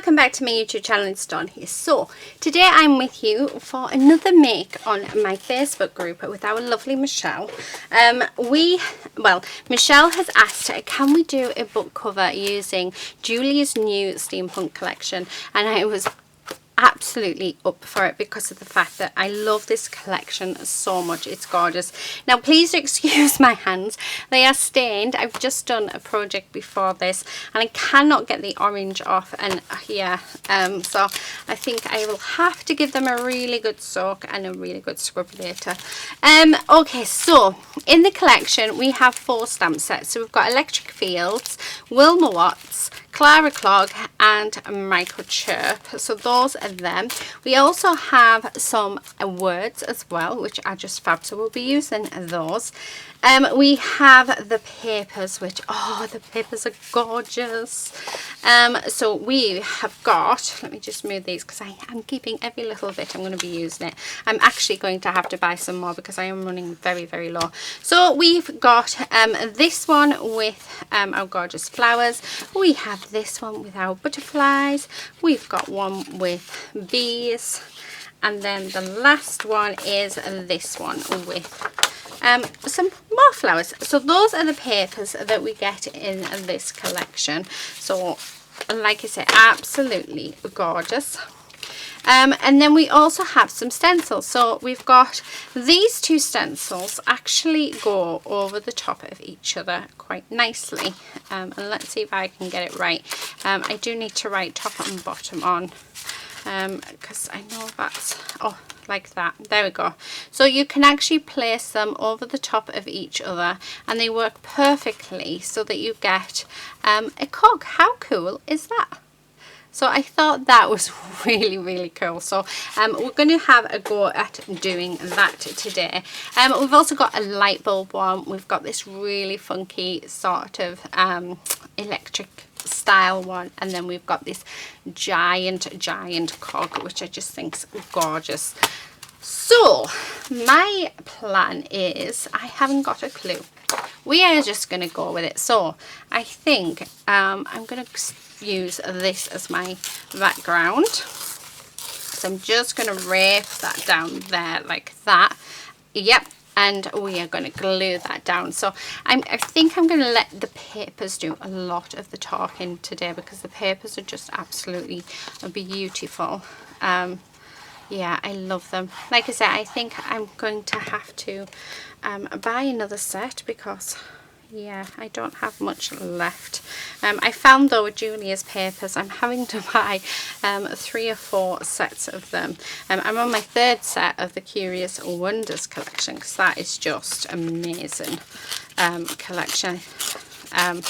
welcome back to my YouTube channel. It's Dawn here. So today I'm with you for another make on my Facebook group with our lovely Michelle. Michelle has asked, can we do a book cover using Julia's new Steampunk collection? And I was absolutely up for it because of the fact that I love this collection so much. It's gorgeous. Now please excuse my hands, they are stained. I've just done a project before this and I cannot get the orange off, and so I think I will have to give them a really good soak and a really good scrub later. Okay, so in the collection we have 4 stamp sets. So we've got Electric Fields, Wilma Watts, Clara Clog and Microchirp. So those are them. We also have some words as well, which are just fab, so we'll be using those. We have the papers, which, oh, the papers are gorgeous. So we have got, let me just move these because I am keeping every little bit. I'm going to be using it. I'm actually going to have to buy some more because I am running very, very low. So we've got this one with our gorgeous flowers. We have this one with our butterflies. We've got one with bees. And then the last one is this one with some more flowers. So those are the papers that we get in this collection. So like I said, absolutely gorgeous. And then we also have some stencils. So we've got these 2 stencils actually go over the top of each other quite nicely. And let's see if I can get it right. I do need to write top and bottom on because I know that's, oh, like that. There we go. So you can actually place them over the top of each other and they work perfectly so that you get a cog. How cool is that? So I thought that was really, really cool. So we're going to have a go at doing that today. We've also got a light bulb one. We've got this really funky sort of electric style one, and then we've got this giant cog, which I just think is gorgeous. So my plan is, I haven't got a clue. We are just going to go with it. So I think I'm going to use this as my background. So I'm just going to rape that down there like that. Yep. And we are going to glue that down. So I think I'm going to let the papers do a lot of the talking today because the papers are just absolutely beautiful. Yeah, I love them. Like I said, I think I'm going to have to buy another set because, yeah, I don't have much left. I found though with Julia's papers, I'm having to buy 3 or 4 sets of them. I'm on my 3rd set of the Curious Wonders collection because that is just amazing collection. I'm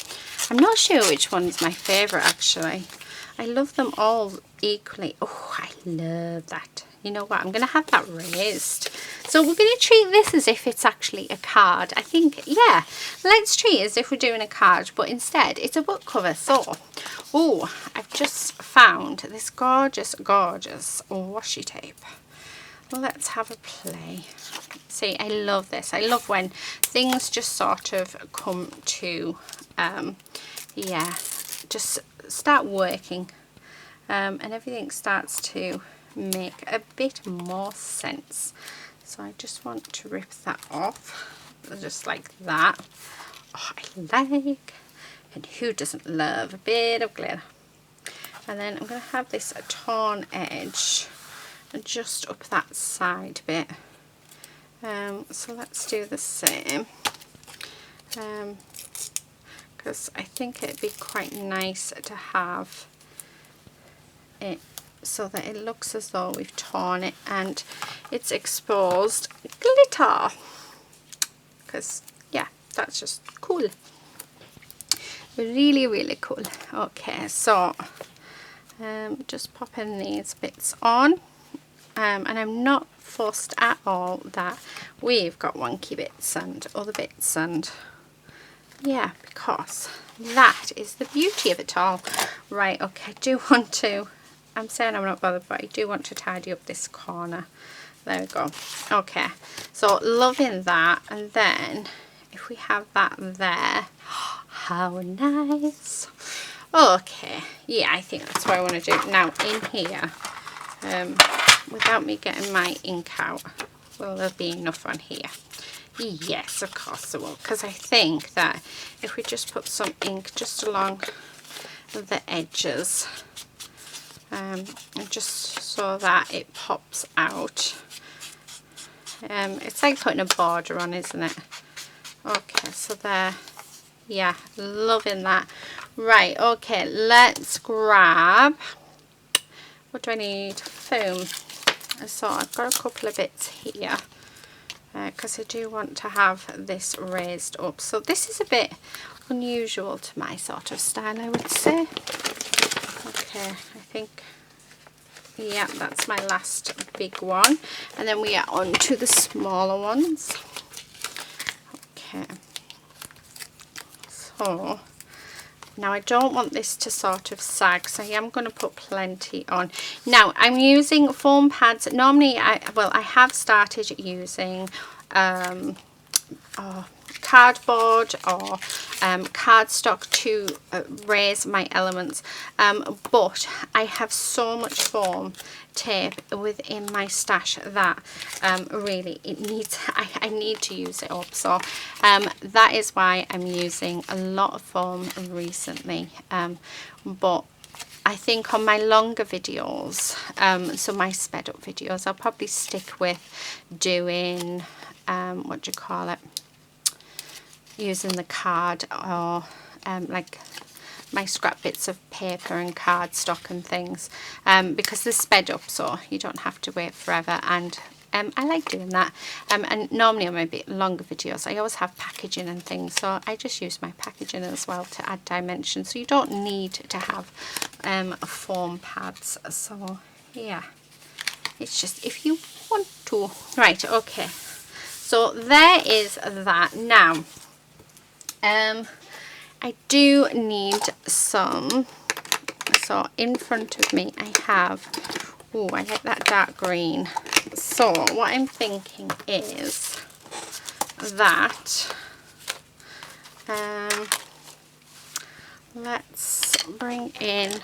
not sure which one's my favourite actually. I love them all equally. Oh, I love that. You know what, I'm going to have that raised. So we're going to treat this as if it's actually a card. I think, yeah, let's treat it as if we're doing a card, but instead it's a book cover. So, oh, I've just found this gorgeous washi tape. Let's have a play. See, I love this. I love when things just sort of come to, yeah, just start working and everything starts to make a bit more sense. So I just want to rip that off just like that. Oh, I like, and who doesn't love a bit of glitter? And then I'm going to have this torn edge and just up that side bit. So let's do the same because I think it'd be quite nice to have it so that it looks as though we've torn it and it's exposed glitter, because yeah, that's just cool, really cool. Okay, so just popping these bits on, and I'm not fussed at all that we've got wonky bits and other bits, and yeah, because that is the beauty of it all. Right, okay, I do want to, I'm saying I'm not bothered, but I do want to tidy up this corner. There we go. Okay, so loving that. And then if we have that there, how nice. Okay, yeah, I think that's what I want to do. Now in here, without me getting my ink out, will there be enough on here? Yes, of course there will, because I think that if we just put some ink just along the edges, and just so that it pops out. It's like putting a border on, isn't it? Okay, so there. Yeah, loving that. Right, okay, let's grab, what do I need? Foam. So I've got a couple of bits here, because I do want to have this raised up. So this is a bit unusual to my sort of style, I would say. Okay, I think, yeah, that's my last big one. And then we are on to the smaller ones. Okay. So now I don't want this to sort of sag, so I am going to put plenty on. Now I'm using foam pads. Normally I have started using cardboard or cardstock to raise my elements, but I have so much foam tape within my stash that really it needs, I need to use it up. So that is why I'm using a lot of foam recently, but I think on my longer videos, so my sped up videos, I'll probably stick with doing what do you call it, using the card, or like my scrap bits of paper and cardstock and things, because they're sped up, so you don't have to wait forever. And I like doing that. And normally on my bit longer videos, I always have packaging and things, so I just use my packaging as well to add dimension. So you don't need to have foam pads. So yeah, it's just if you want to. Right, okay. So there is that. Now, I do need some. So in front of me I have, oh, I like that dark green. So what I'm thinking is that let's bring in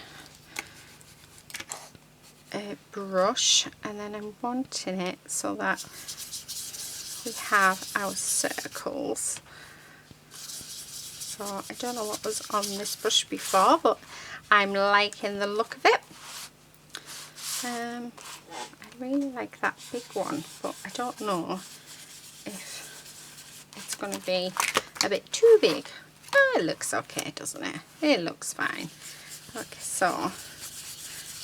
a brush, and then I'm wanting it so that we have our circles. So I don't know what was on this brush before, but I'm liking the look of it. I really like that big one, but I don't know if it's going to be a bit too big. Oh, it looks okay, doesn't it? It looks fine. Okay, so,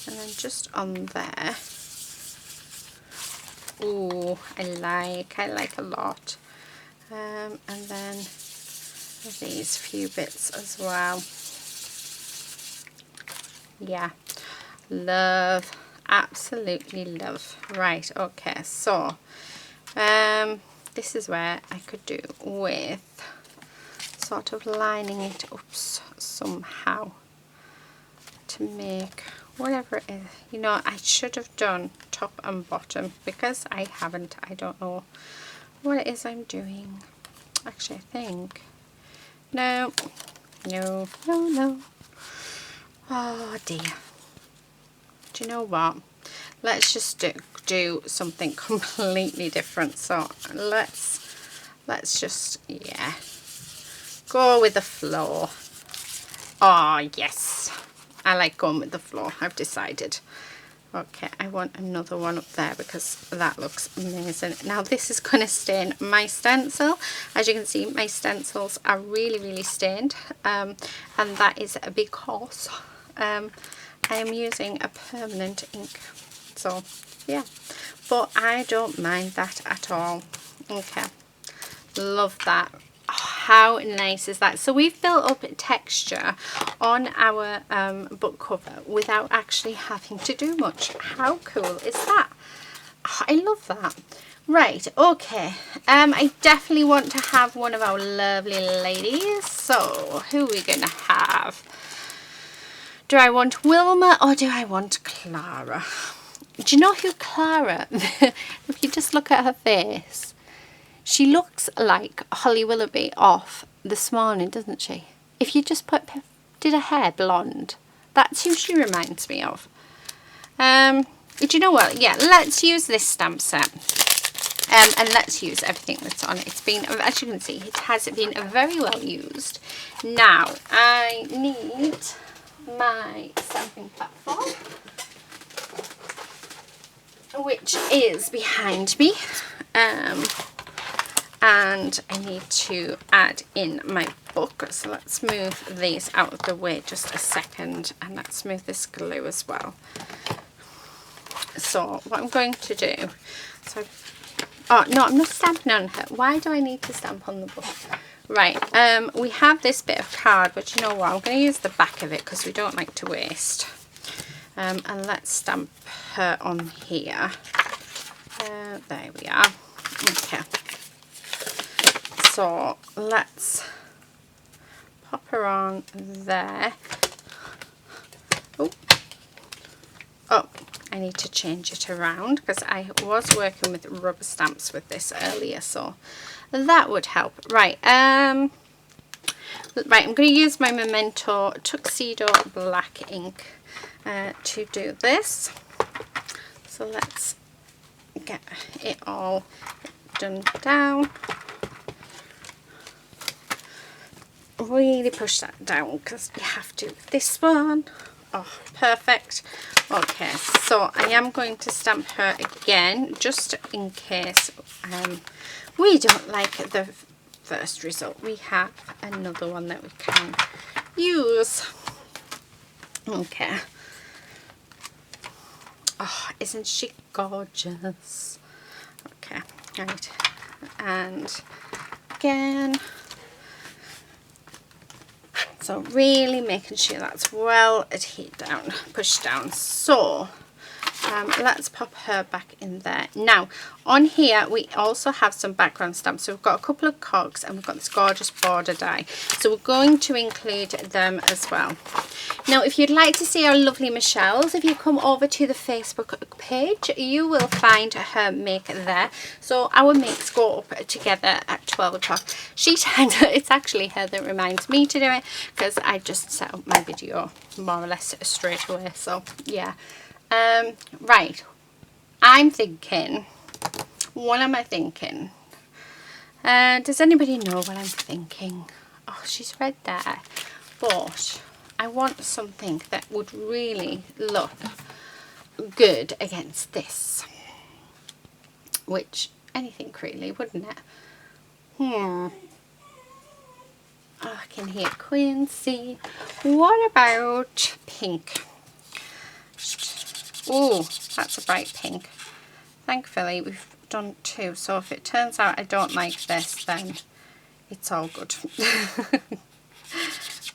and then just on there. Ooh, I like a lot. And then these few bits as well. Yeah, love, absolutely love. Right, okay, so this is where I could do with sort of lining it up somehow to make whatever it is. You know, I should have done top and bottom, because I haven't. I don't know what it is I'm doing. Actually, I think no. Oh dear. Do you know what? Let's just do something completely different. So let's just, yeah, go with the flow. Oh yes, I like going with the flow, I've decided. Okay, I want another one up there because that looks amazing. Now this is going to stain my stencil. As you can see, my stencils are really stained, and that is because I am using a permanent ink. So yeah, but I don't mind that at all. Okay, love that. Oh, how nice is that? So we've built up texture on our book cover without actually having to do much. How cool is that? Oh, I love that. Right, okay, I definitely want to have one of our lovely ladies. So who are we gonna have? Do I want Wilma or do I want Clara? Do you know who Clara, if you just look at her face, she looks like Holly Willoughby off This Morning, doesn't she? If you just put did her hair blonde. That's who she reminds me of. Do you know what? Yeah, let's use this stamp set. And let's use everything that's on it. It's been, as you can see, it has been very well used. Now, I need my stamping platform, which is behind me. And I need to add in my book. So let's move these out of the way just a second. And let's move this glue as well. So what I'm going to do... Oh, no, I'm not stamping on her. Why do I need to stamp on the book? Right, we have this bit of card, but you know what? I'm going to use the back of it because we don't like to waste. And let's stamp her on here. There we are. Okay. So let's pop her on there. Oh, I need to change it around because I was working with rubber stamps with this earlier, so that would help. Right, I'm going to use my Memento Tuxedo black ink to do this. So let's get it all done down. Really push that down because you have to with this one. Oh, perfect. Okay, so I am going to stamp her again just in case we don't like the first result. We have another one that we can use. Okay. Oh, isn't she gorgeous? Okay, right. And again. So really making sure that's well adhered down, pushed down. So let's pop her back in there. Now on here we also have some background stamps. So we've got a couple of cogs and we've got this gorgeous border die. So we're going to include them as well. Now if you'd like to see our lovely Michelle's, if you come over to the Facebook page, you will find her make there. So our makes go up together at 12 o'clock. It's actually her that reminds me to do it because I just set up my video more or less straight away. So yeah. Right, I'm thinking, what am I thinking? Does anybody know what I'm thinking? Oh, she's read there, but I want something that would really look good against this, which anything really, wouldn't it? Oh, I can hear Quincy. What about pink? Oh, that's a bright pink. Thankfully we've done two, so if it turns out I don't like this, then it's all good.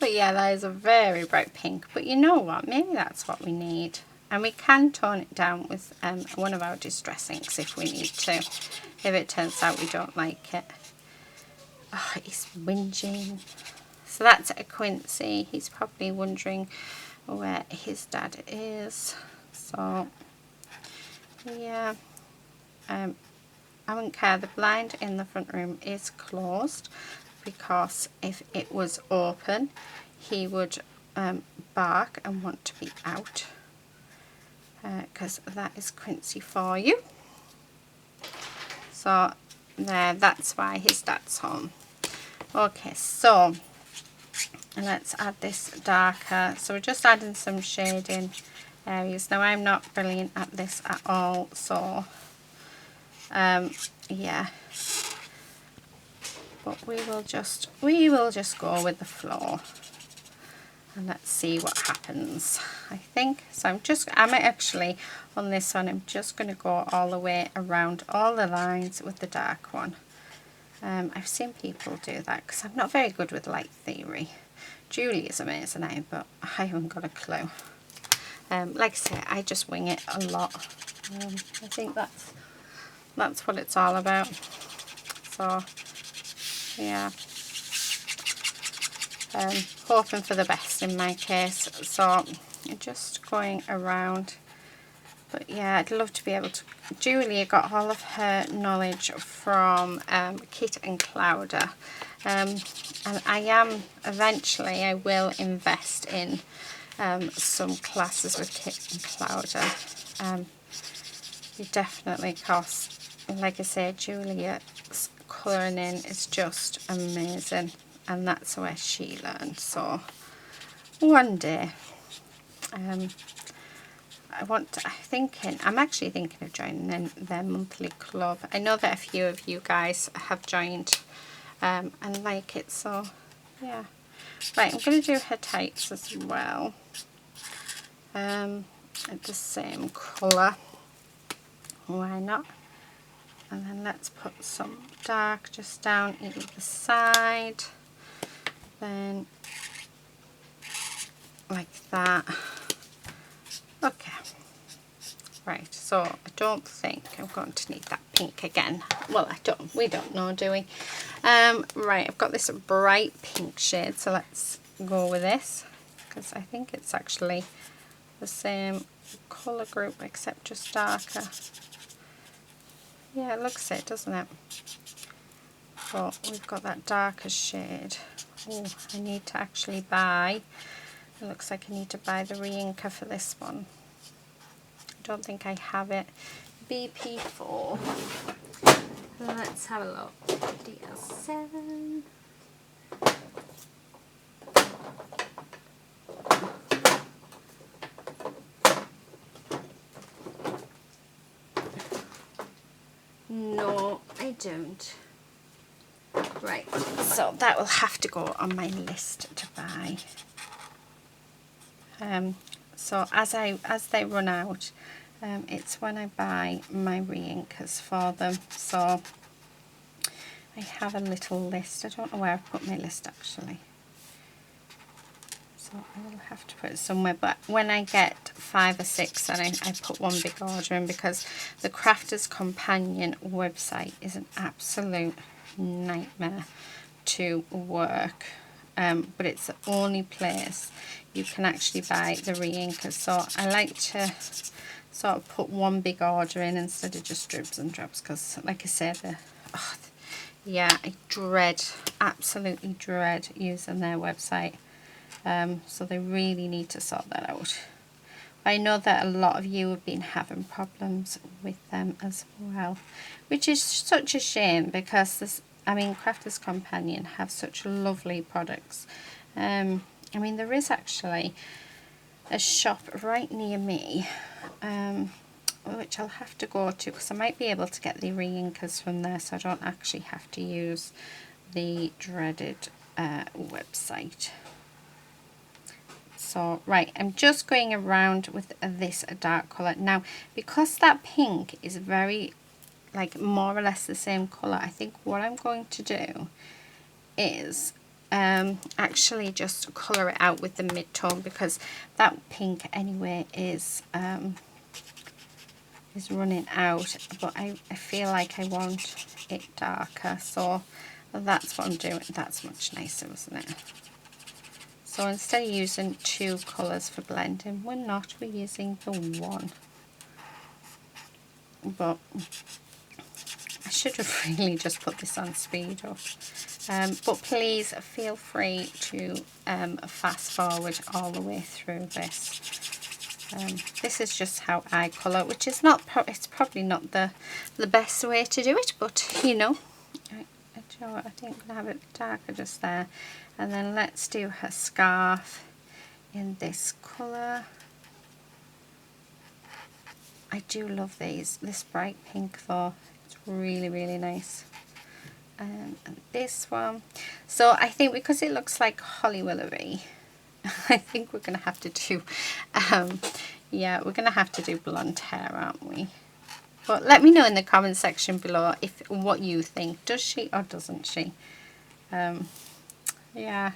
But yeah, that is a very bright pink. But you know what, maybe that's what we need. And we can tone it down with one of our distress inks if we need to, if it turns out we don't like it. Oh, he's whinging. So that's a Quincy. He's probably wondering where his dad is. So yeah, I wouldn't care. The blind in the front room is closed because if it was open he would bark and want to be out, because that is Quincy for you. So there, that's why his dad's home. Okay, so let's add this darker. So we're just adding some shading areas. Now I'm not brilliant at this at all, so yeah, but we will just go with the flow and let's see what happens. I think so. I'm actually on this one, I'm just going to go all the way around all the lines with the dark one. I've seen people do that because I'm not very good with light theory. Julie is amazing at it, but I haven't got a clue. Like I say, I just wing it a lot. I think that's what it's all about. So yeah, hoping for the best in my case. So just going around. But yeah, I'd love to be able to. Julia got all of her knowledge from Kit and Clowder, And eventually I will invest in some classes with Kit and Clowder. You definitely, cause like I say, Julia's colouring in is just amazing, and that's where she learned. So one day, I'm actually thinking of joining their monthly club. I know that a few of you guys have joined and like it, so yeah. Right, I'm going to do her tights as well, at the same colour, why not? And then let's put some dark just down either side, then like that. Okay, right, so I don't think I'm going to need that pink again. Well, we don't know, do we? Right, I've got this bright pink shade, so let's go with this, because I think it's actually the same colour group except just darker. Yeah, it looks it, doesn't it? But we've got that darker shade. Oh, I need to actually buy, it looks like I need to buy the re-inker for this one. I don't think I have it. BP4. Let's have a look. DL7. No, I don't. Right, so that will have to go on my list to buy. So as they run out, it's when I buy my re-inkers for them. So I have a little list. I don't know where I've put my list actually. So I will have to put it somewhere, but when I get 5 or 6, then I put one big order in, because the Crafter's Companion website is an absolute nightmare to work. But it's the only place you can actually buy the re-inkers. So I like to sort of put one big order in instead of just dribs and drabs, because like I said, yeah, I absolutely dread using their website. So they really need to sort that out. I know that a lot of you have been having problems with them as well, which is such a shame, because Crafter's Companion have such lovely products. I mean, there is actually a shop right near me, which I'll have to go to, because I might be able to get the re-inkers from there, so I don't actually have to use the dreaded website. So right, I'm just going around with this dark colour. Now, because that pink is very, like, more or less the same colour, I think what I'm going to do is actually just colour it out with the mid-tone, because that pink anyway is running out, but I feel like I want it darker, so that's what I'm doing. That's much nicer, isn't it? So instead of using 2 colours for blending, we're using the one. But I should have really just put this on speed up. But please feel free to fast forward all the way through this. This is just how I colour, which is not, it's probably not the best way to do it, but you know. I think I'm going to have it darker just there. And then let's do her scarf in this colour. I do love this bright pink though. It's really, really nice. And this one. So I think because it looks like Holly Willoughby, I think we're going to have to do, yeah, we're going to have to do blonde hair, aren't we? But let me know in the comment section below what you think. Does she or doesn't she? Yeah.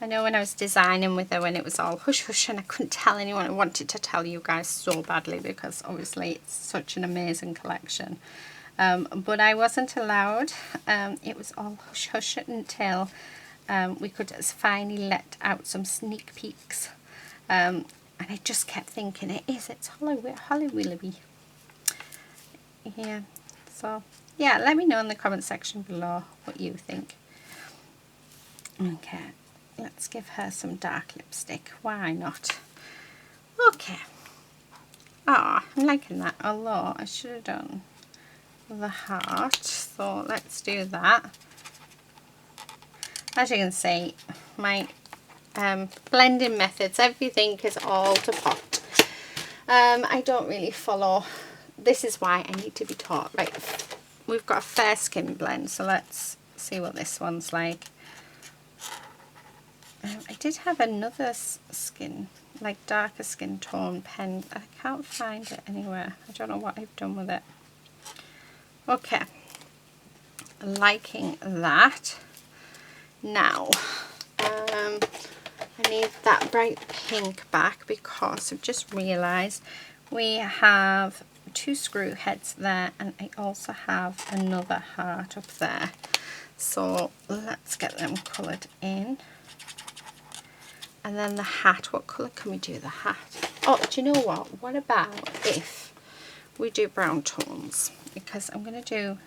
I know when I was designing with her, when it was all hush hush and I couldn't tell anyone, I wanted to tell you guys so badly, because obviously it's such an amazing collection. But I wasn't allowed. It was all hush hush until we could finally let out some sneak peeks. And I just kept thinking, it's Holly Willoughby. Yeah, so yeah, let me know in the comment section below what you think. Okay, let's give her some dark lipstick. Why not? Okay. Ah, I'm liking that, although I should have done the heart. So let's do that. As you can see, my blending methods, everything is all to pot. I don't really follow. This is why I need to be taught. Right, we've got a fair skin blend, so let's see what this one's like. I did have another skin, like darker skin tone pen. I can't find it anywhere. I don't know what I've done with it. Okay, liking that. Now, I need that bright pink back because I've just realised we have 2 screw heads there, and I also have another heart up there. So let's get them coloured in. And then the hat, what colour can we do the hat? Oh, do you know what? What about if we do brown tones? Because I'm going to do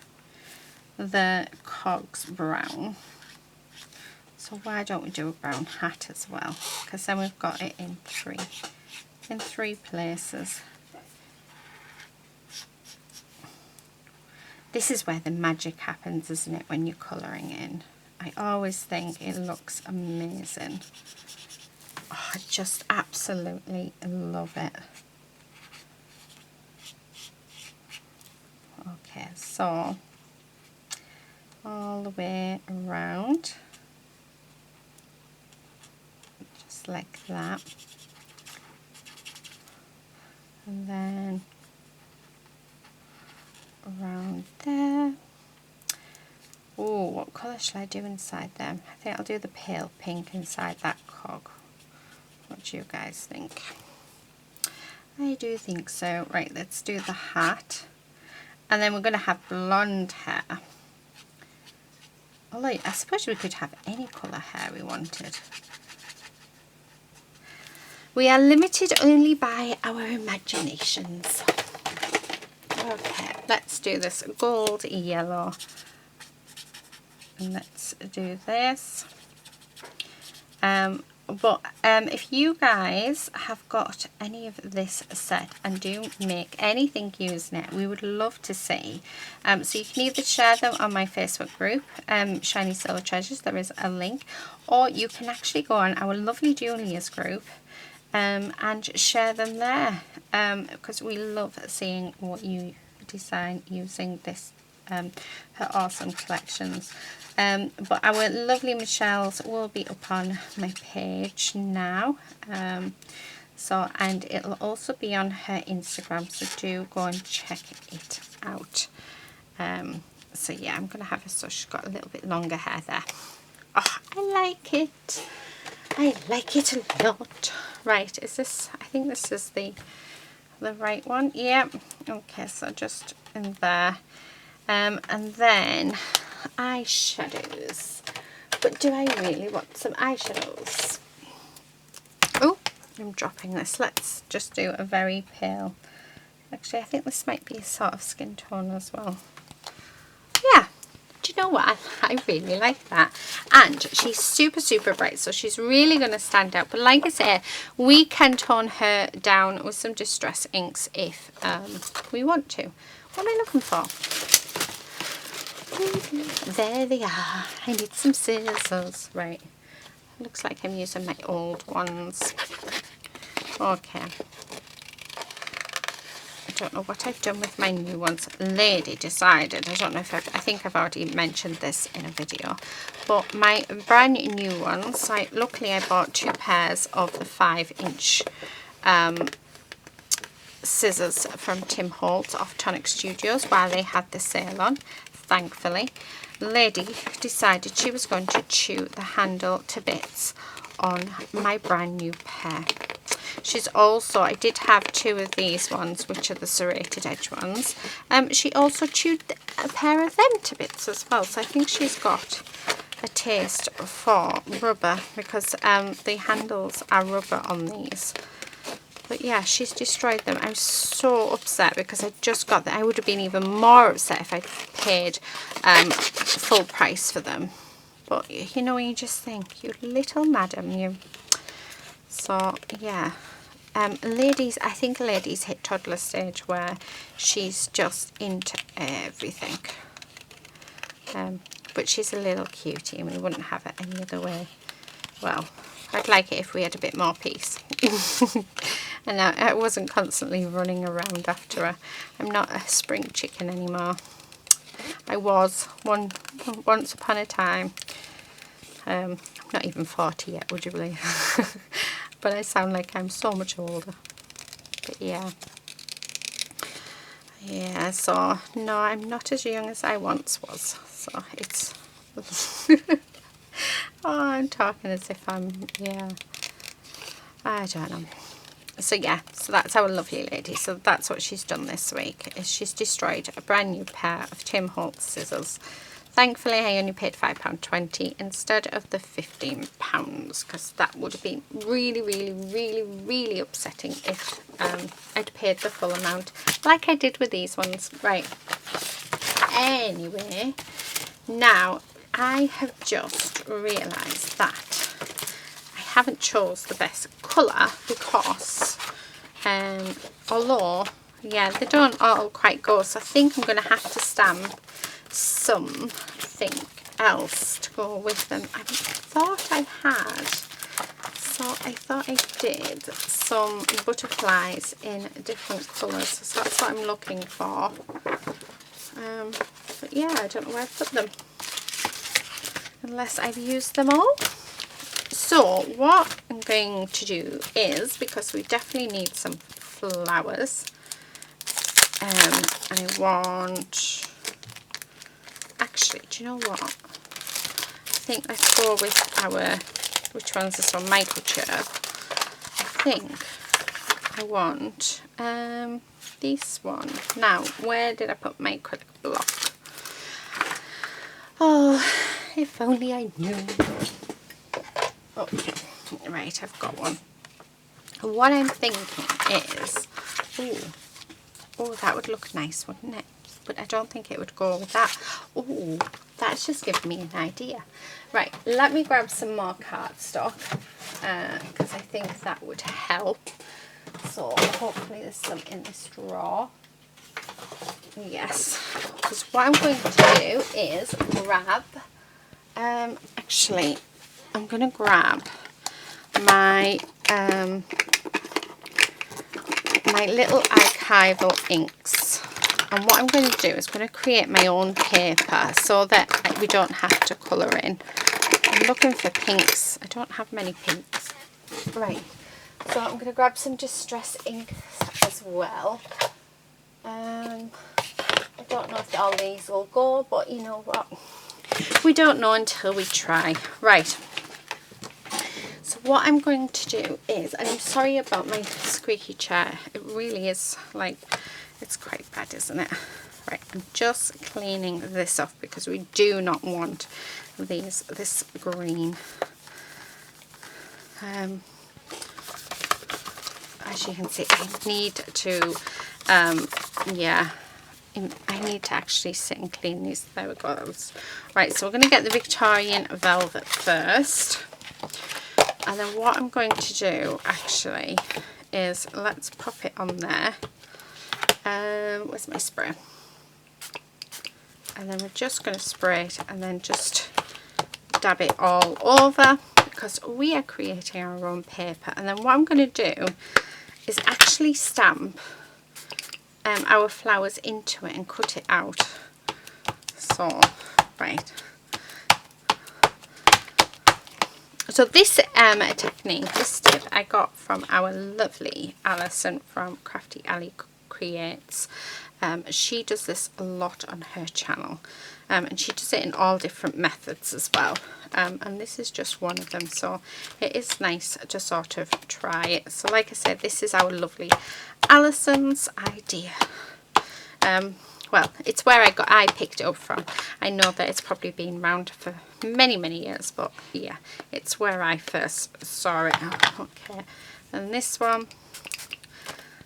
the cogs brown. So why don't we do a brown hat as well? Because then we've got it in three places. This is where the magic happens, isn't it, when you're colouring in? I always think it looks amazing. Oh, I just absolutely love it. Okay, so all the way around, just like that. And then around there. Oh, what colour shall I do inside them? I think I'll do the pale pink inside that cog. What do you guys think? I do think so. Right, let's do the hat. And then we're going to have blonde hair. Although I suppose we could have any colour hair we wanted. We are limited only by our imaginations. Okay, let's do this gold yellow. And let's do this. But if you guys have got any of this set and do make anything using it, we would love to see. So you can either share them on my Facebook group, Shiny Silver Treasures, there is a link, or you can actually go on our lovely Julia's group and share them there, because we love seeing what you design using this, her awesome collections. But our lovely Michelle's will be up on my page now, and it'll also be on her Instagram, so do go and check it out. So yeah, I'm gonna have her, so she's got a little bit longer hair there. Oh, I like it. I like it a lot. Right, is this, I think this is the right one. Yeah, okay, so just in there. And then eyeshadows. But do I really want some eyeshadows? Oh, I'm dropping this. Let's just do a very pale. Actually, I think this might be a sort of skin tone as well. Yeah, do you know what? I really like that. And she's super, super bright, so she's really going to stand out. But like I said, we can tone her down with some distress inks if we want to. What am I looking for? There they are. I need some scissors. Right. Looks like I'm using my old ones. Okay. I don't know what I've done with my new ones. Lady decided, I don't know if I think I've already mentioned this in a video, but my brand new ones, luckily I bought 2 pairs of the 5-inch scissors from Tim Holtz off Tonic Studios while they had the sale on. Thankfully, Lady decided she was going to chew the handle to bits on my brand new pair. She's also, I did have 2 of these ones, which are the serrated edge ones. She also chewed a pair of them to bits as well. So I think she's got a taste for rubber, because the handles are rubber on these. But yeah, she's destroyed them. I'm so upset because I just got them. I would have been even more upset if I paid full price for them. but you know, you just think, you little madam, you. So yeah, ladies, I think ladies hit toddler stage where she's just into everything. But she's a little cutie and we wouldn't have it any other way. Well, I'd like it if we had a bit more peace. And I wasn't constantly running around after her. I'm not a spring chicken anymore. I was once upon a time. I'm not even 40 yet, would you believe? But I sound like I'm so much older. But yeah. Yeah, so no, I'm not as young as I once was. So it's... Oh, I'm talking as if I'm... Yeah. I don't know. So yeah, so that's our lovely lady. So that's what she's done this week, is she's destroyed a brand new pair of Tim Holtz scissors. Thankfully I only paid £5.20 instead of the £15, because that would have been really upsetting if I'd paid the full amount like I did with these ones. Right, anyway, now I have just realised that I haven't chose the best colour, because although, yeah, they don't all quite go, so I think I'm going to have to stamp something else to go with them. I thought I had, so I thought I did some butterflies in different colours, so that's what I'm looking for. But yeah, I don't know where I've put them, unless I've used them all. So what I'm going to do is, because we definitely need some flowers, and I want, actually, do you know what, I think let's go with our, which one's this one, microchirp. I think I want this one. Now, where did I put my acrylic block? Oh, if only I knew. Okay, right, I've got one. What I'm thinking is, oh, that would look nice, wouldn't it? But I don't think it would go with that. Oh, that's just given me an idea. Right, let me grab some more cardstock, because I think that would help. So hopefully there's some in this drawer. Yes, because what I'm going to do is grab, actually, I'm going to grab my my little archival inks, and what I'm going to do is I'm going to create my own paper so that we don't have to colour in. I'm looking for pinks. I don't have many pinks. Right, so I'm going to grab some distress ink as well. I don't know if all these will go, but you know what, we don't know until we try. Right, so what I'm going to do is, and I'm sorry about my squeaky chair, it really is, like, it's quite bad, isn't it? Right, I'm just cleaning this off because we do not want this green. As you can see, I need to yeah, I need to actually sit and clean these. There we go. Right, so we're going to get the Victorian velvet first, and then what I'm going to do actually is, let's pop it on there. Where's my spray? And then we're just going to spray it and then just dab it all over, because we are creating our own paper. And then what I'm going to do is actually stamp our flowers into it and cut it out. So, right. So this technique, this tip, I got from our lovely Alison from Crafty Alley Creates. She does this a lot on her channel, and she does it in all different methods as well, and this is just one of them, so it is nice to sort of try it. So like I said, this is our lovely Alison's idea. Well, it's where I picked it up from. I know that it's probably been around for many years, but yeah, it's where I first saw it. Okay, and this one.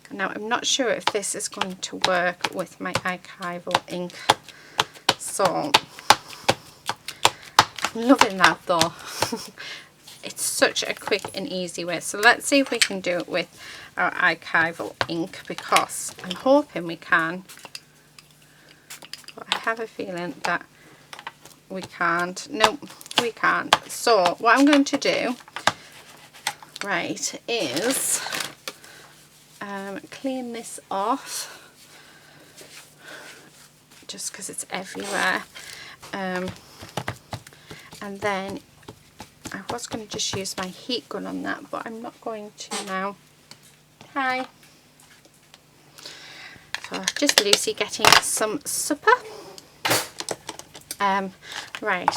Now, I'm not sure if this is going to work with my archival ink, so loving that though. It's such a quick and easy way. So let's see if we can do it with our archival ink, because I'm hoping we can, but I have a feeling that we can't. Nope, we can't. So what I'm going to do, right, is clean this off, just because it's everywhere, and then I was going to just use my heat gun on that, but I'm not going to now. Hi. So just Lucy getting some supper. Right,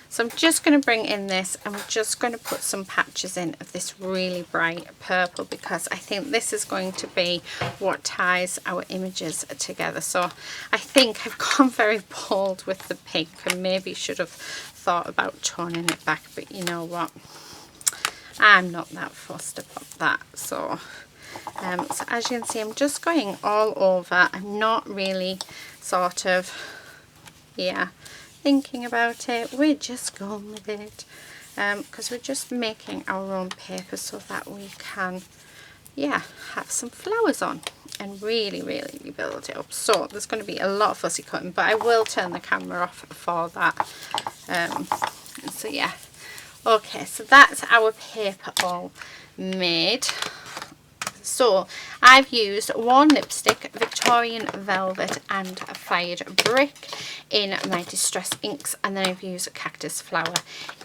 so I'm just going to bring in this, and we're just going to put some patches in of this really bright purple, because I think this is going to be what ties our images together. So I think I've gone very bold with the pink, and maybe should have thought about toning it back, but you know what, I'm not that fussed about that. So so as you can see, I'm just going all over. I'm not really sort of, yeah, thinking about it. We're just going with it, because we're just making our own paper so that we can, yeah, have some flowers on and really build it up. So there's going to be a lot of fussy cutting, but I will turn the camera off for that. So yeah, okay, so that's our paper all made. So I've used Worn Lipstick, Victorian Velvet and Fired Brick in my Distress inks, and then I've used Cactus Flower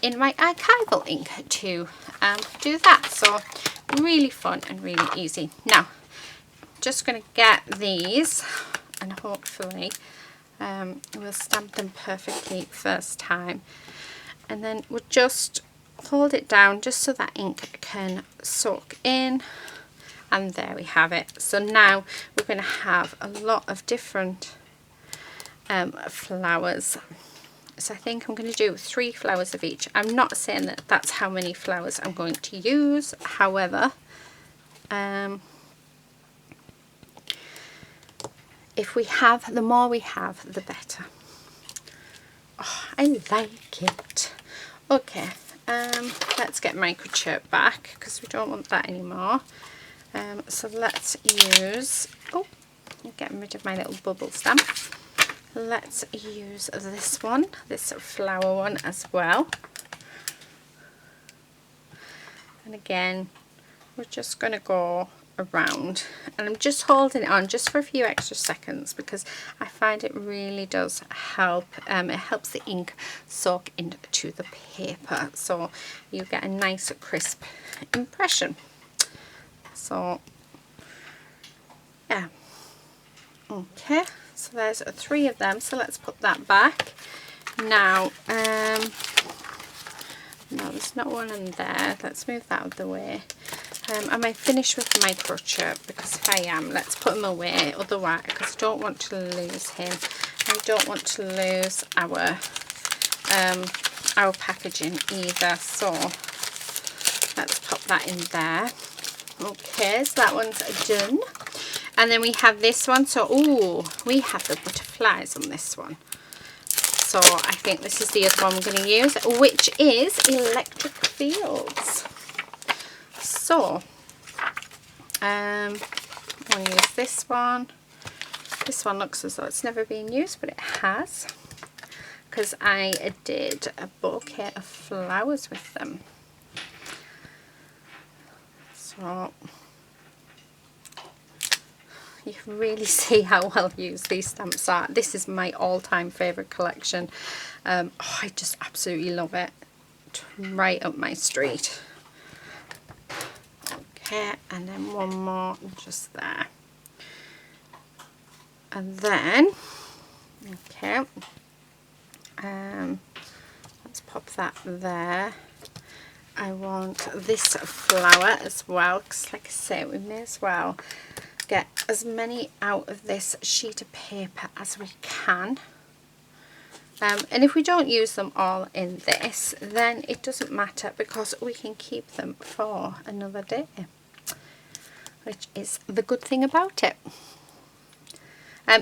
in my archival ink to do that. So really fun and really easy. Now just going to get these, and hopefully we'll stamp them perfectly first time, and then we'll just hold it down just so that ink can soak in. And there we have it. So now we're going to have a lot of different flowers. So I think I'm going to do 3 flowers of each. I'm not saying that that's how many flowers I'm going to use. However, if we have, the more we have, the better. Oh, I like it. Okay, let's get microchirp back, because we don't want that anymore. So let's use, oh, I'm getting rid of my little bubble stamp. Let's use this one, this flower one as well. And again, we're just going to go around, and I'm just holding it on just for a few extra seconds, because I find it really does help. It helps the ink soak into the paper, so you get a nice crisp impression. So yeah, okay, so there's 3 of them, so let's put that back. Now no, there's not one in there, let's move that out of the way. Am I finished with microchirp? Because if I am, let's put him away, otherwise, because I don't want to lose him. I don't want to lose our packaging either, so let's pop that in there. Okay, so that one's done. And then we have this one. So, ooh, we have the butterflies on this one. So I think this is the other one we're going to use, which is Electric Fields. So, I'm going to use this one. This one looks as though it's never been used, but it has, because I did a bouquet of flowers with them. So you can really see how well used these stamps are. This is my all-time favourite collection. Oh, I just absolutely love it. It's right up my street. Okay, and then one more just there. And then, okay, let's pop that there. I want this flower as well, because like I say, we may as well get as many out of this sheet of paper as we can. And if we don't use them all in this, then it doesn't matter, because we can keep them for another day, which is the good thing about it.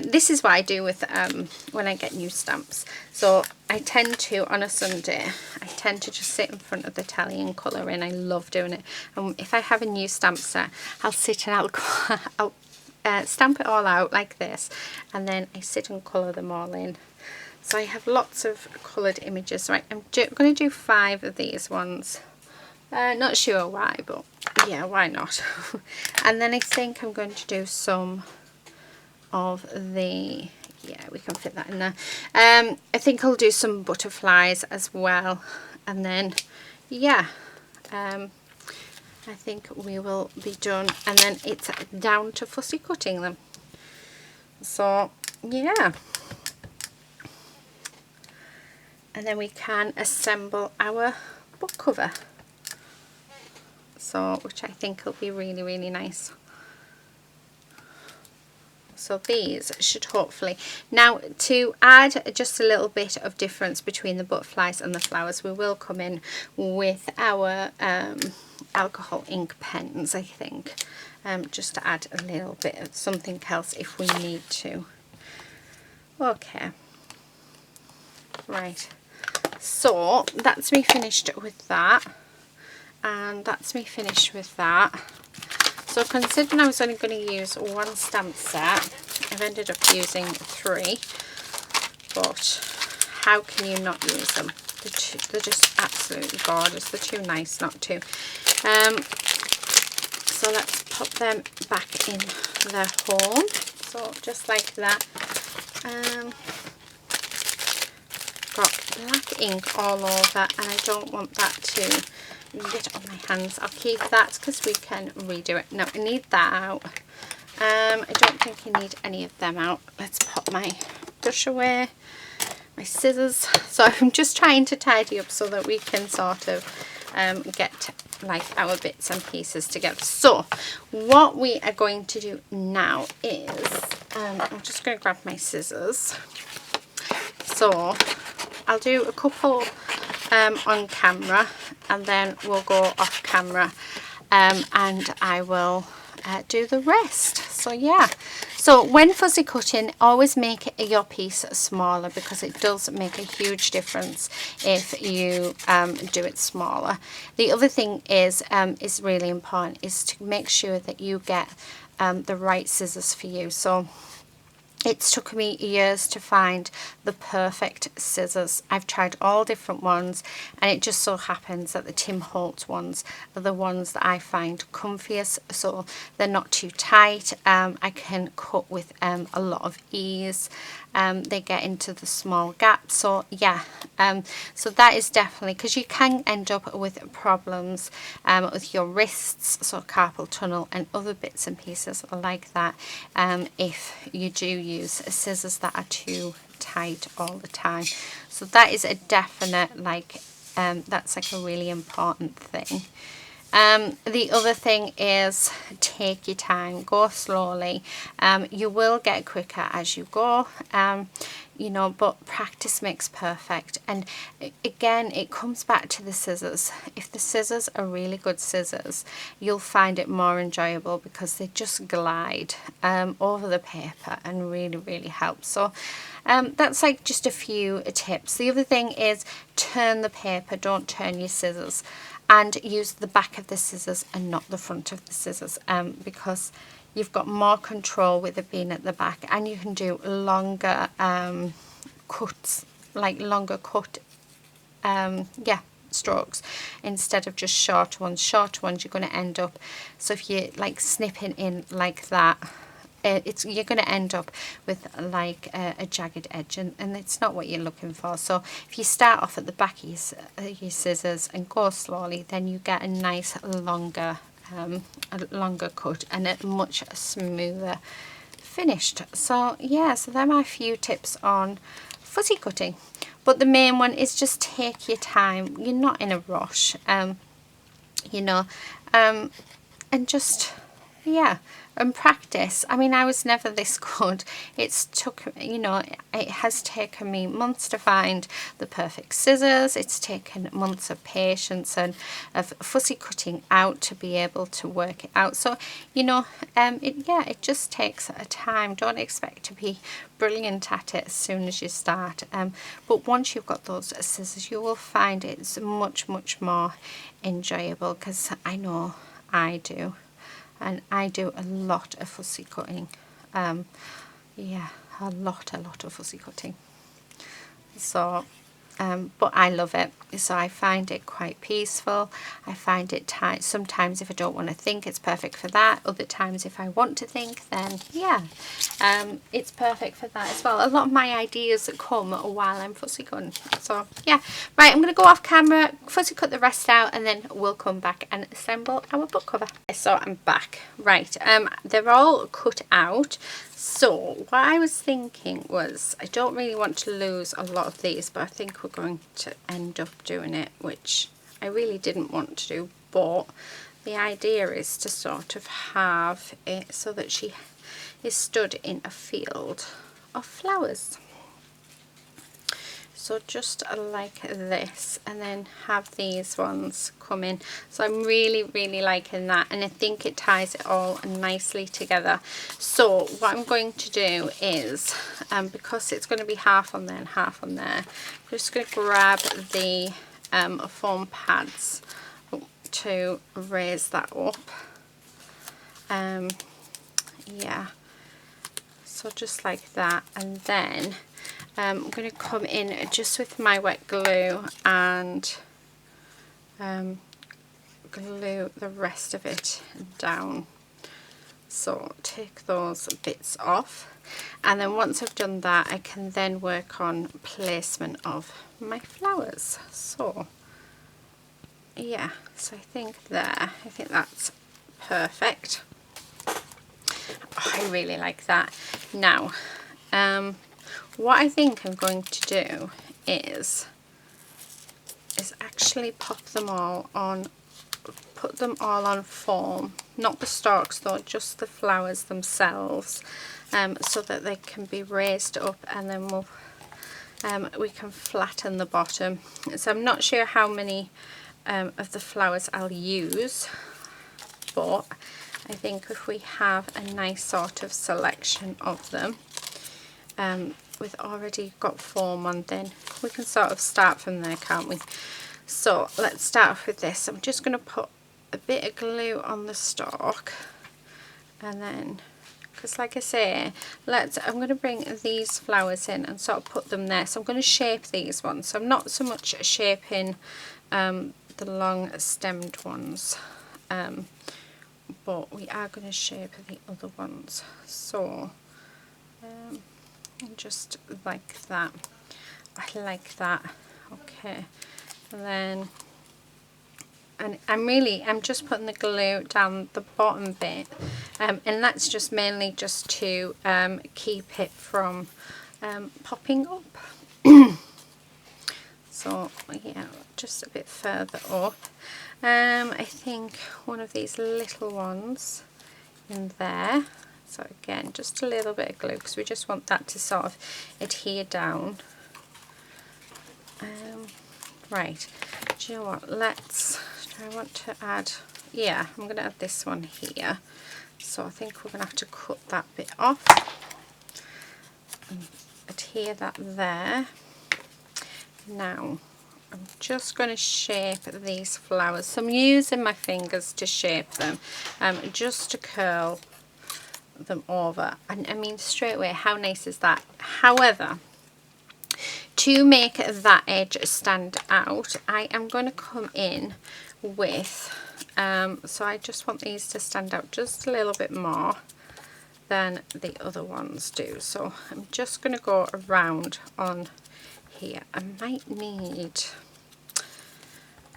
This is what I do with when I get new stamps. So I tend to, on a Sunday, I tend to just sit in front of the telly and colour in. I love doing it. And if I have a new stamp set, I'll sit and I'll stamp it all out like this, and then I sit and colour them all in. So I have lots of coloured images. Right, I'm going to do 5 of these ones. Not sure why, but yeah, why not? And then I think I'm going to do some of the, yeah, we can fit that in there. I think I'll do some butterflies as well, and then yeah, I think we will be done, and then it's down to fussy cutting them. So yeah, and then we can assemble our book cover, so which I think will be really, really nice. So these should hopefully, now to add just a little bit of difference between the butterflies and the flowers, we will come in with our alcohol ink pens, I think, just to add a little bit of something else if we need to. Okay, right, so that's me finished with that, and that's me finished with that. So considering I was only going to use 1 stamp set, I've ended up using 3, but how can you not use them? They're just absolutely gorgeous. They're too nice not to. So let's pop them back in their hole. So just like that. Got black ink all over, and I don't want that to get on my hands. I'll keep that because we can redo it. No, I need that out. I don't think I need any of them out. Let's pop my brush away, my scissors. So I'm just trying to tidy up so that we can sort of get like our bits and pieces together. So what we are going to do now is I'm just going to grab my scissors. So I'll do a couple on camera, and then we'll go off camera, and I will do the rest. So yeah, so when fussy cutting, always make your piece smaller, because it does make a huge difference if you do it smaller. The other thing is really important, is to make sure that you get the right scissors for you. So it's took me years to find the perfect scissors. I've tried all different ones, and it just so happens that the Tim Holtz ones are the ones that I find comfiest. So they're not too tight. I can cut with a lot of ease. They get into the small gaps. So yeah, so that is definitely, because you can end up with problems with your wrists, so carpal tunnel and other bits and pieces like that, if you do use scissors that are too tight all the time. So that is a definite, like, that's like a really important thing. The other thing is take your time, go slowly. You will get quicker as you go, you know, but practice makes perfect. And again, it comes back to the scissors. If the scissors are really good scissors, you'll find it more enjoyable, because they just glide over the paper and really, really help. So that's like just a few tips. The other thing is turn the paper, don't turn your scissors, and use the back of the scissors and not the front of the scissors, because you've got more control with it being at the back, and you can do longer cuts, like longer cut yeah, strokes, instead of just short ones. Short ones, you're going to end up, so if you're like snipping in like that, you're going to end up with like a jagged edge, and it's not what you're looking for. So if you start off at the back of your scissors and go slowly, then you get a nice longer cut and a much smoother finished. So yeah, so they're my few tips on fussy cutting, but the main one is just take your time. You're not in a rush, you know, and just, yeah, and practice. I mean, I was never this good. It's took, you know, it has taken me months to find the perfect scissors. It's taken months of patience and of fussy cutting out to be able to work it out. So, you know, it just takes a time. Don't expect to be brilliant at it as soon as you start. But once you've got those scissors, you will find it's much more enjoyable, because I know I do. And I do a lot of fussy cutting. Yeah, a lot of fussy cutting. So, but I love it. So I find it quite peaceful. I find it sometimes if I don't want to think, it's perfect for that. Other times if I want to think, then yeah, it's perfect for that as well. A lot of my ideas come while I'm fussy cutting. So yeah, right, I'm going to go off camera, fussy cut the rest out, and then we'll come back and assemble our book cover. So I'm back. Right, they're all cut out. So what I was thinking was, I don't really want to lose a lot of these, but I think we're going to end up doing it, which I really didn't want to do. But the idea is to sort of have it so that she is stood in a field of flowers. So just like this, and then have these ones come in. So I'm really liking that, and I think it ties it all nicely together. So what I'm going to do is, because it's going to be half on there and half on there, I'm just going to grab the foam pads to raise that up. Yeah, so just like that, and then I'm going to come in just with my wet glue and glue the rest of it down. So take those bits off, and then once I've done that, I can then work on placement of my flowers. So yeah, so I think that's perfect. Oh, I really like that. Now what I think I'm going to do is actually put them all on foam, not the stalks though, just the flowers themselves, so that they can be raised up, and then we can flatten the bottom. So I'm not sure how many of the flowers I'll use, but I think if we have a nice sort of selection of them, we've already got foam on, then we can sort of start from there, can't we? So let's start off with this. I'm just going to put a bit of glue on the stalk, and then, because like I say, I'm going to bring these flowers in and sort of put them there. So I'm going to shape these ones. So I'm not so much shaping the long stemmed ones, but we are going to shape the other ones. So just like that. I like that. Okay, and then, and I'm just putting the glue down the bottom bit, and that's just mainly just to keep it from popping up. So yeah, just a bit further up. I think one of these little ones in there. So again, just a little bit of glue, because we just want that to sort of adhere down. Right, do you know what, I want to add, yeah, I'm going to add this one here. So I think we're going to have to cut that bit off and adhere that there. Now I'm just going to shape these flowers. So I'm using my fingers to shape them, just to curl them over. And I mean, straight away, how nice is that? However, to make that edge stand out, I am going to come in with, so I just want these to stand out just a little bit more than the other ones do. So I'm just going to go around on here. I might need,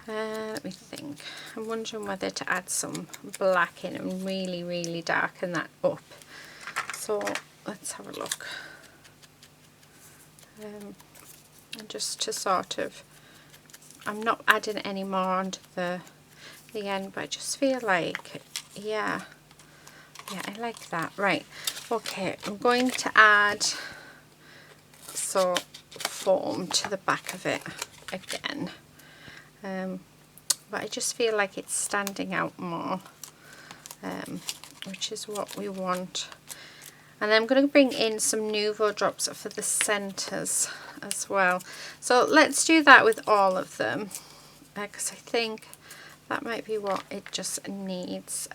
let me think, I'm wondering whether to add some black in and really darken that up. So let's have a look. And just to sort of, I'm not adding any more onto the end, but I just feel like, yeah, Yeah, I like that. Right, okay, I'm going to add some foam to the back of it again, but I just feel like it's standing out more, which is what we want. And then I'm going to bring in some Nuvo drops for the centres as well. So let's do that with all of them, because I think that might be what it just needs.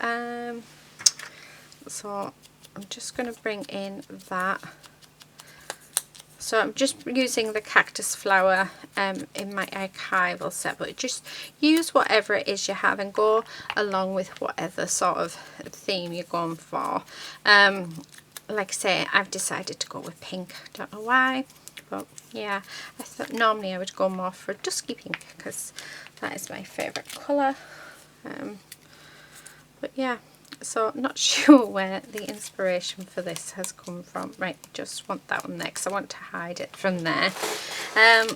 So I'm just going to bring in that. So I'm just using the cactus flower in my archival set, but just use whatever it is you have and go along with whatever sort of theme you're going for. Like I say, I've decided to go with pink. Don't know why, but yeah, I thought normally I would go more for a dusky pink because that is my favourite colour. But yeah, so not sure where the inspiration for this has come from. Right, just want that one there because I want to hide it from there. I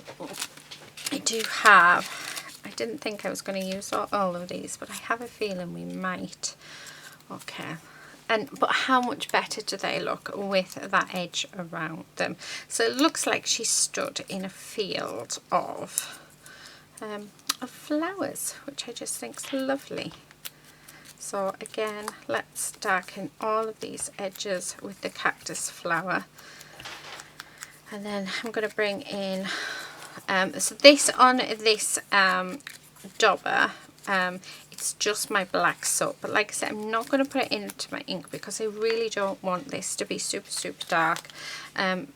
do have, I didn't think I was going to use all of these, but I have a feeling we might. Okay. But how much better do they look with that edge around them? So it looks like she stood in a field of flowers, which I just think is lovely. So again, let's darken all of these edges with the cactus flower. And then I'm going to bring in, so this on this dauber, it's just my black soap, but like I said, I'm not going to put it into my ink because I really don't want this to be super dark,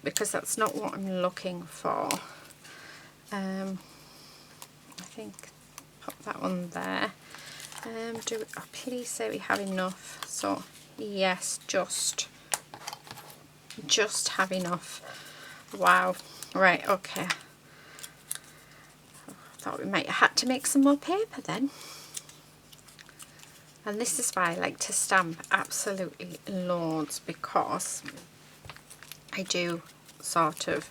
because that's not what I'm looking for. I think pop that one there. Please say we have enough. So yes, just have enough. Wow. Right, okay. I thought we might have had to make some more paper then. And this is why I like to stamp absolutely loads, because I do sort of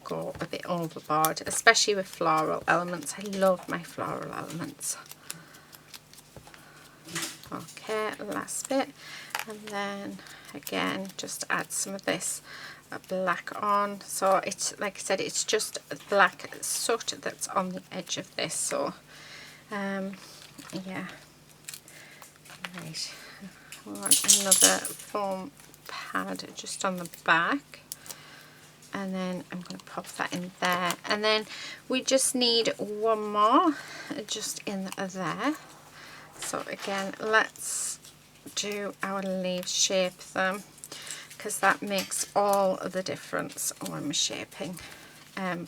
go a bit overboard, especially with floral elements. I love my floral elements. Okay, last bit, and then again just add some of this black on. So it's, like I said, it's just black soot that's on the edge of this. So yeah. Right, I want another foam pad just on the back, and then I'm going to pop that in there, and then we just need one more just in there. So again, let's do our leaves, shape them, because that makes all of the difference when we're shaping, when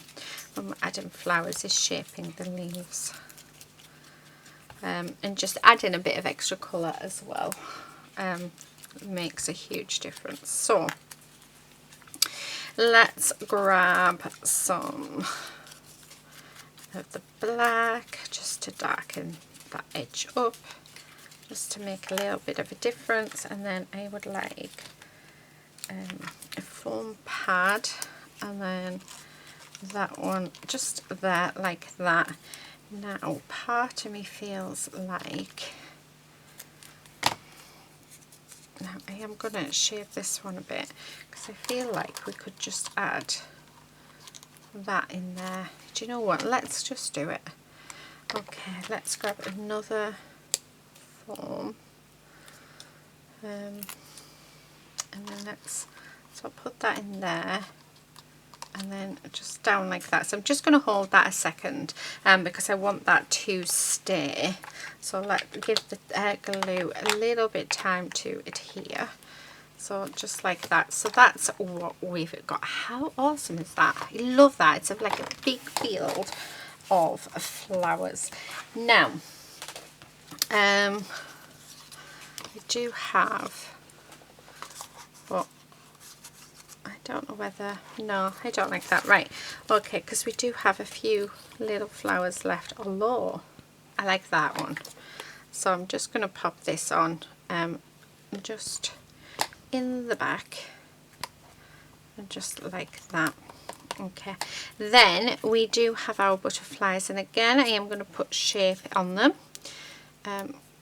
we're adding flowers, is shaping the leaves. And just adding a bit of extra colour as well makes a huge difference. So let's grab some of the black just to darken that edge up, just to make a little bit of a difference. And then I would like a foam pad, and then that one just there like that. Now part of me feels like, now I am going to shape this one a bit, because I feel like we could just add that in there. Do you know what, let's just do it. Okay, let's grab another foam, and then let's, so I'll put that in there, and then just down like that. So I'm just going to hold that a second, because I want that to stay. So let's give the glue a little bit time to adhere. So just like that. So that's what we've got. How awesome is that? I love that. It's like a big field of flowers. Now, I do have, but I don't know whether, no, I don't like that. Right, okay, because we do have a few little flowers left, although I like that one. So I'm just going to pop this on just in the back, and just like that. Okay, then we do have our butterflies, and again I am going to put shape on them,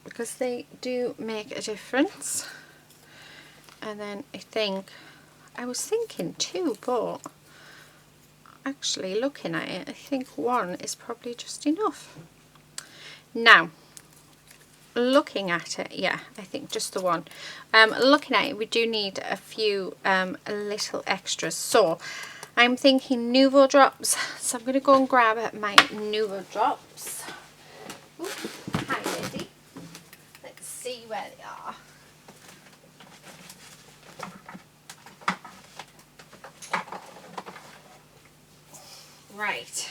because they do make a difference. And then I was thinking two, but actually looking at it, I think one is probably just enough. Now, looking at it, yeah, I think just the one. Looking at it, we do need a few little extras. So I'm thinking Nouveau drops. So I'm going to go and grab my Nouveau drops. Ooh, hi, lady. Let's see where they are. Right.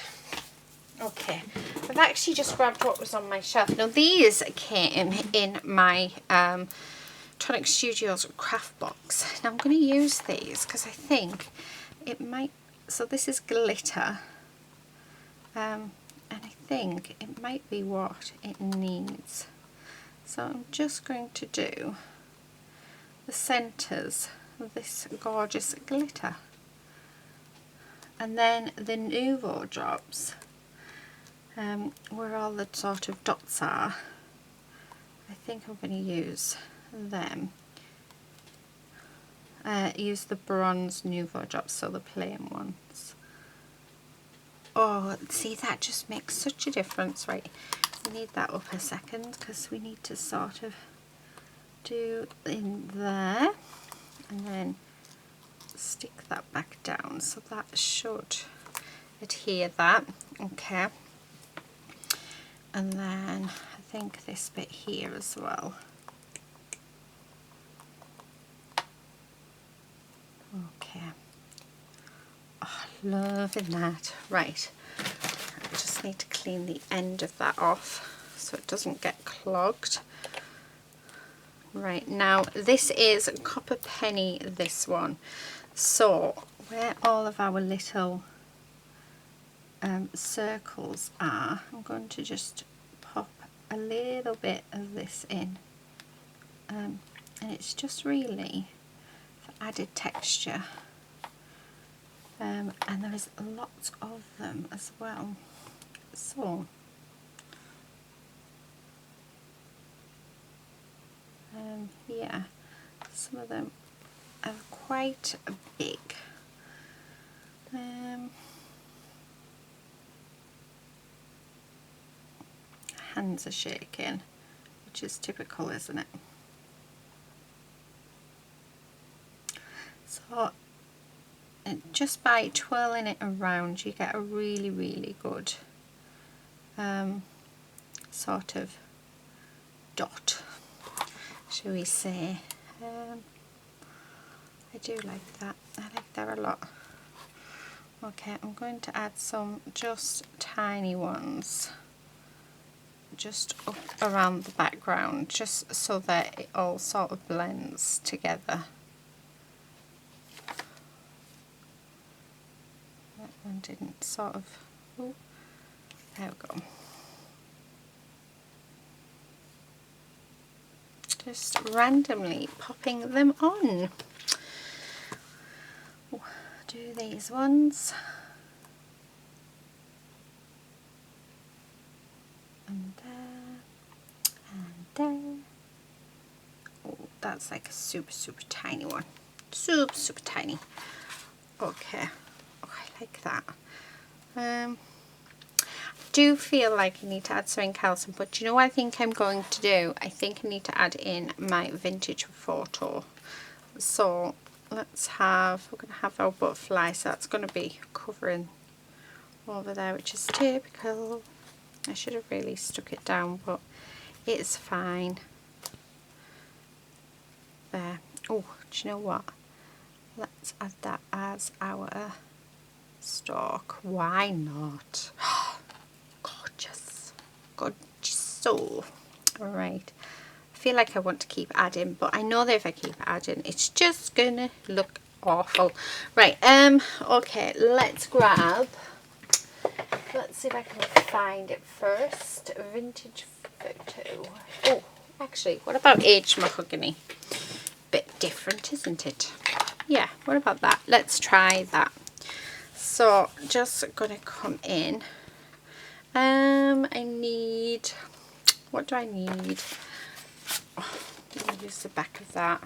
Okay. I've actually just grabbed what was on my shelf. Now these came in my Tonic Studios craft box. Now I'm going to use these because I think it might... So this is glitter. And I think it might be what it needs. So I'm just going to do the centres of this gorgeous glitter. And then the Nouveau drops, where all the sort of dots are, I think I'm going to use them. Use the bronze Nouveau drops, so the plain ones. Oh, see, that just makes such a difference. Right, we need that up a second because we need to sort of do in there and then stick that back down, so that should adhere that. Okay, and then I think this bit here as well. Okay, oh, loving that. Right, I just need to clean the end of that off so it doesn't get clogged. Right, now this is Copper Penny, this one. So where all of our little circles are, I'm going to just pop a little bit of this in, and it's just really for added texture, and there is lots of them as well. So yeah, some of them are quite big. Hands are shaking, which is typical, isn't it? So just by twirling it around, you get a really, really good sort of dot, shall we say. I do like that. I like that a lot. Okay, I'm going to add some just tiny ones just up around the background, just so that it all sort of blends together. That one didn't sort of... Oh, there we go. Just randomly popping them on. Do these ones. And there. And there. Oh, that's like a super, super tiny one. Super, super tiny. Okay. Oh, I like that. I do feel like I need to add something else, but you know what I think I'm going to do? I think I need to add in my vintage photo. So let's have, we're going to have our butterfly, so that's going to be covering over there, which is typical. I should have really stuck it down, but it's fine. There. Oh, do you know what? Let's add that as our stalk. Why not? Gorgeous. Gorgeous. So, alright. I feel like I want to keep adding, but I know that if I keep adding, it's just gonna look awful. Right, okay, let's grab, let's see if I can find it first. Vintage photo. Oh, actually, what about aged mahogany? Bit different, isn't it? Yeah, what about that? Let's try that. So, just gonna come in. I need, what do I need? Oh, I'm gonna use the back of that.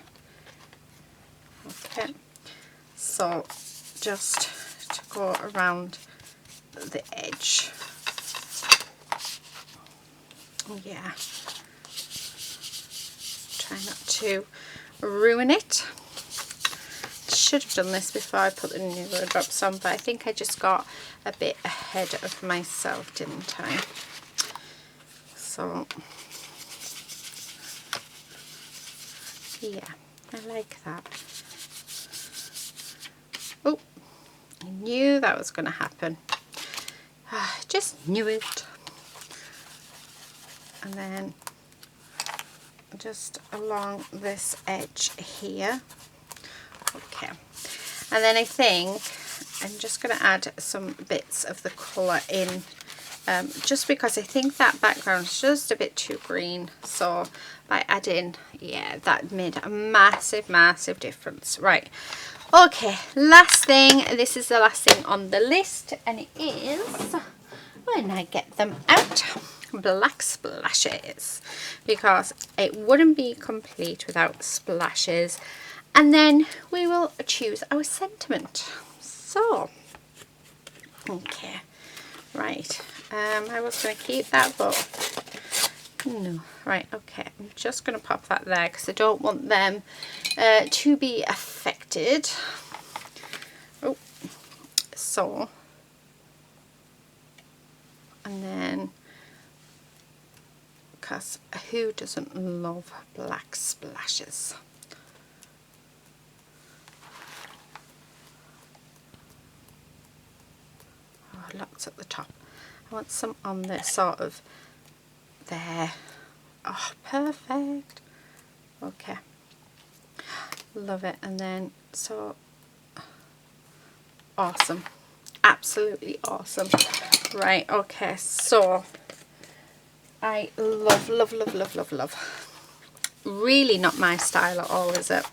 Okay, so just to go around the edge. Yeah, try not to ruin it. Should have done this before I put the new drops on, but I think I just got a bit ahead of myself, didn't I? So yeah, I like that. Oh, I knew that was going to happen. Just knew it. And then just along this edge here. Okay, and then I think I'm just going to add some bits of the colour in, just because I think that background is just a bit too green. So by adding, yeah, that made a massive difference. Right, okay, last thing, this is the last thing on the list, and it is, when I get them out, black splashes, because it wouldn't be complete without splashes. And then we will choose our sentiment. So, okay, right. I was going to keep that, but no. Right, okay. I'm just going to pop that there because I don't want them to be affected. Oh, so, and then, because who doesn't love black splashes? Lots at the top. I want some on the sort of there. Oh, perfect. Okay, love it. And then, so awesome, absolutely awesome. Right, okay, so I love really not my style at all, is it?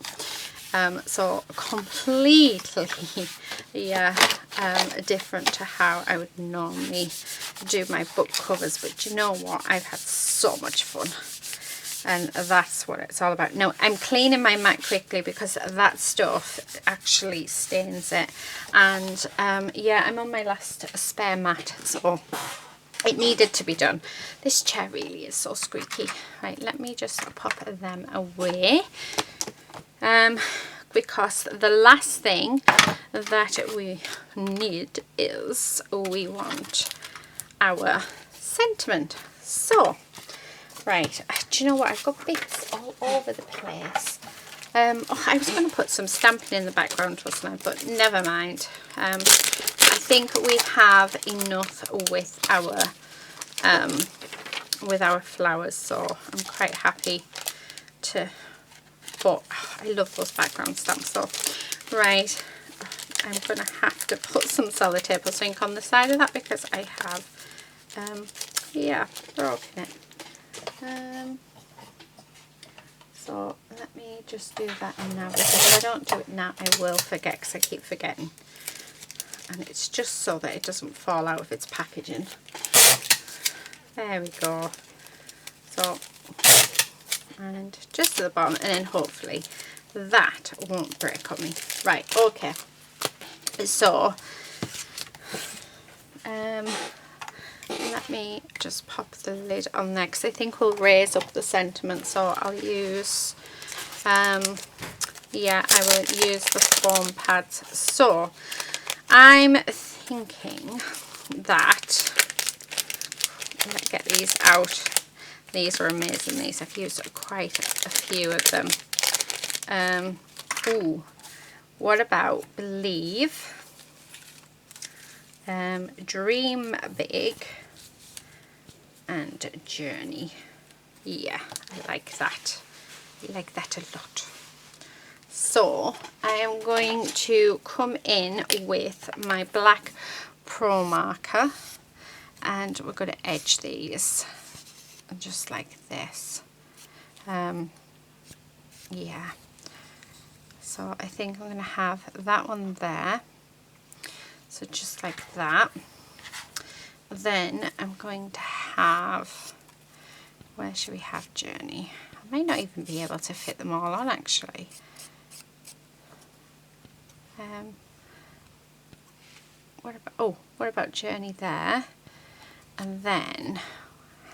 So completely, yeah, different to how I would normally do my book covers, but you know what, I've had so much fun, and that's what it's all about. Now I'm cleaning my mat quickly because that stuff actually stains it, and yeah, I'm on my last spare mat, so it needed to be done. This chair really is so squeaky. Right, let me just pop them away. Because the last thing that we need is we want our sentiment. So, right, do you know what? I've got bits all over the place. Oh, I was going to put some stamping in the background, wasn't I? But never mind. I think we have enough with our flowers, so I'm quite happy to. But I love those background stamps. So right, I'm gonna have to put some sellotape or something on the side of that because I have yeah, broken it. So let me just do that now, because if I don't do it now I will forget, because I keep forgetting, and it's just so that it doesn't fall out of its packaging. There we go. So, and just to the bottom, and then hopefully that won't break on me. Right, okay, so let me just pop the lid on there, because I think we'll raise up the sentiment, so I'll use yeah, I will use the foam pads. So I'm thinking that, let's get these out. These are amazing, these. I've used quite a few of them. Ooh, what about Believe, Dream Big, and Journey. Yeah, I like that. I like that a lot. So I am going to come in with my black Pro marker, and we're going to edge these just like this. Yeah, so I think I'm going to have that one there, so just like that. Then I'm going to have, where should we have Journey? I might not even be able to fit them all on actually. What about Journey there? And then,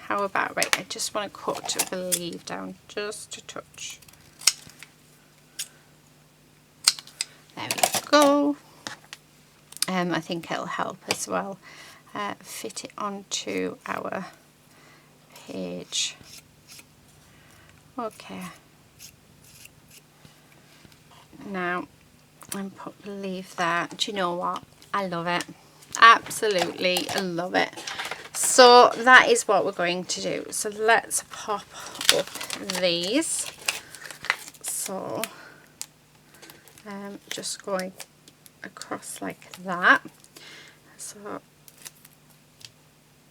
how about, right, I just want to cut the leaf down just a touch. There we go. I think it'll help as well fit it onto our page. Okay. Now, and put the leaf there. Do you know what? I love it. Absolutely love it. So that is what we're going to do. So let's pop up these. So just going across like that. So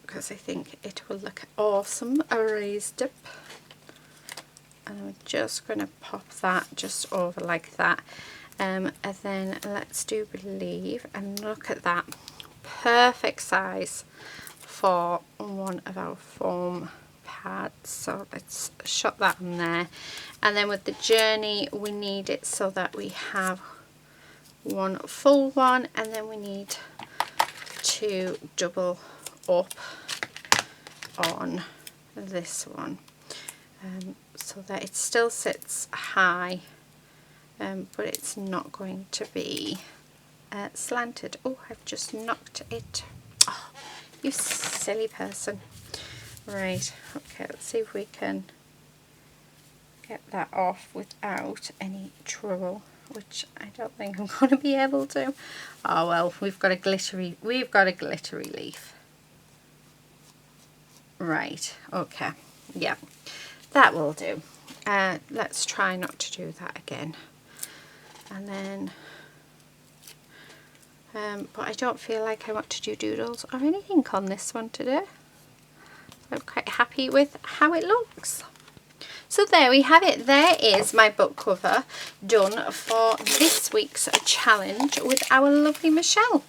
because I think it will look awesome, a raised up. And I'm just going to pop that just over like that. And then let's do Believe, and look at that, perfect size for one of our foam pads. So let's shot that on there. And then with the Journey, we need it so that we have one full one, and then we need to double up on this one, so that it still sits high, but it's not going to be slanted. Oh, I've just knocked it. Oh, you silly person. Right, okay, let's see if we can get that off without any trouble, which I don't think I'm going to be able to. Oh well, we've got a glittery leaf. Right, okay, yeah, that will do. Let's try not to do that again. And then but I don't feel like I want to do doodles or anything on this one today. I'm quite happy with how it looks. So there we have it. There is my book cover done for this week's challenge with our lovely Michelle.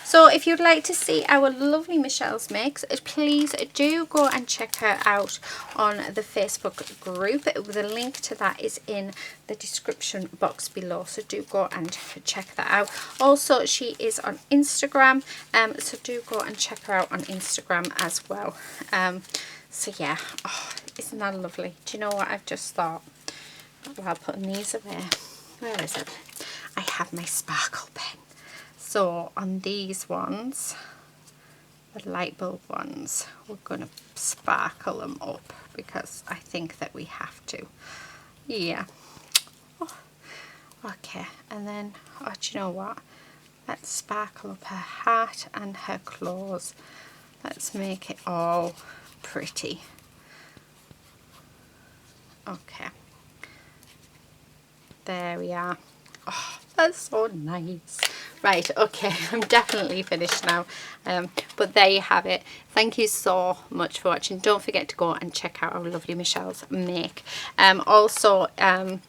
So if you'd like to see our lovely Michelle's mix, please do go and check her out on the Facebook group. The link to that is in the description box below, so do go and check that out. Also, she is on Instagram, so do go and check her out on Instagram as well. So yeah, oh, isn't that lovely? Do you know what I've just thought while putting these away? Where is it? I have my sparkle pen. So on these ones, the light bulb ones, we're going to sparkle them up because I think that we have to. Yeah. Oh, okay, and then, oh, do you know what? Let's sparkle up her hat and her claws. Let's make it all pretty. Okay, there we are. Oh, that's so nice. Right, okay, I'm definitely finished now, but there you have it. Thank you so much for watching. Don't forget to go and check out our lovely Michelle's make. Also, I'll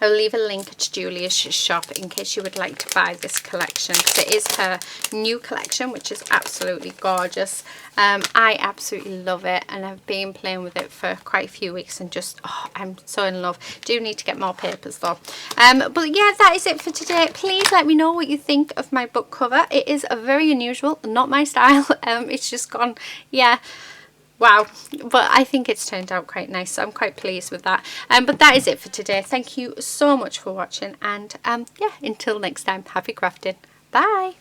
leave a link to Julia's shop in case you would like to buy this collection, because it is her new collection, which is absolutely gorgeous. I absolutely love it, and I've been playing with it for quite a few weeks and just, oh, I'm so in love. Do need to get more papers though. But yeah, that is it for today. Please let me know what you think of my book cover. It is a very unusual, not my style. It's just gone, yeah. Wow, but I think it's turned out quite nice, so I'm quite pleased with that. But that is it for today. Thank you so much for watching, and yeah, until next time, happy crafting. Bye.